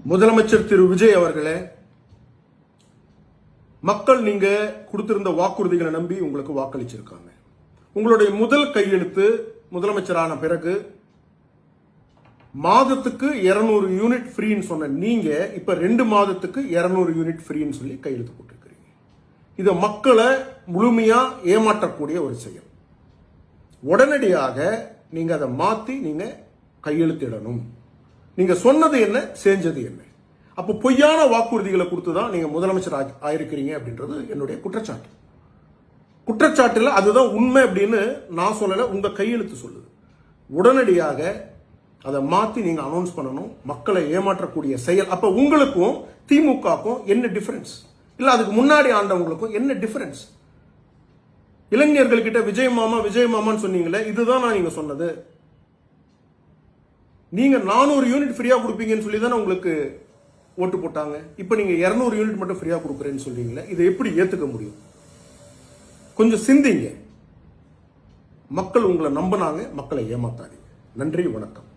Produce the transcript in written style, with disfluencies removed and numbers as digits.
முதலமைச்சர் திரு விஜய் அவர்களே, மக்கள் நீங்க கொடுத்திருந்த வாக்குறுதிகளை நம்பி உங்களுக்கு வாக்களிச்சிருக்காங்க. உங்களுடைய முதல் கையெழுத்து முதலமைச்சரான பிறகு மாதத்துக்கு 200 யூனிட் ஃப்ரீன்னு சொன்ன நீங்க இப்ப 2 மாதத்துக்கு 200 யூனிட் ஃப்ரீன்னு சொல்லி கையெழுத்து போட்டிருக்கிறீங்க. இது மக்களை முழுமையா ஏமாற்றக்கூடிய ஒரு செயல். உடனடியாக நீங்க அதை மாத்தி நீங்க கையெழுத்திடணும். நீங்க சொன்னது என்ன, செஞ்சது என்ன? அப்ப பொய்யான வாக்குறுதிகளை கொடுத்துதான் நீங்க முதலமைச்சர் ஆயிருக்கிறீங்க அப்படின்றது என்னுடைய குற்றச்சாட்டு. குற்றச்சாட்டுல அதுதான் உண்மை அப்படின்னு நான் சொல்லல, உங்க கையெழுத்து சொல்லுது. உடனடியாக அதை மாத்தி நீங்க அனௌன்ஸ் பண்ணணும். மக்களை ஏமாற்றக்கூடிய செயல். அப்ப உங்களுக்கும் திமுகக்கும் என்ன டிஃபரன்ஸ்? இல்ல அதுக்கு முன்னாடி ஆண்டவங்களுக்கும் என்ன டிஃபரன்ஸ்? இளைஞர்கள் கிட்ட விஜய் மாமான்னு சொன்னீங்களே, இதுதான் நான் நீங்க சொன்னது. நீங்க 400 யூனிட் ஃப்ரீயா கொடுப்பீங்கன்னு சொல்லி தானே உங்களுக்கு ஓட்டு போட்டாங்க. இப்ப நீங்க 200 யூனிட் மட்டும் ஃப்ரீயா கொடுக்குறேன்னு சொல்றீங்களே, இதை எப்படி ஏத்துக்க முடியும்? கொஞ்சம் சிந்திங்க. மக்கள் உங்களை நம்பினாங்க, மக்களை ஏமாத்தாதீங்க. நன்றி, வணக்கம்.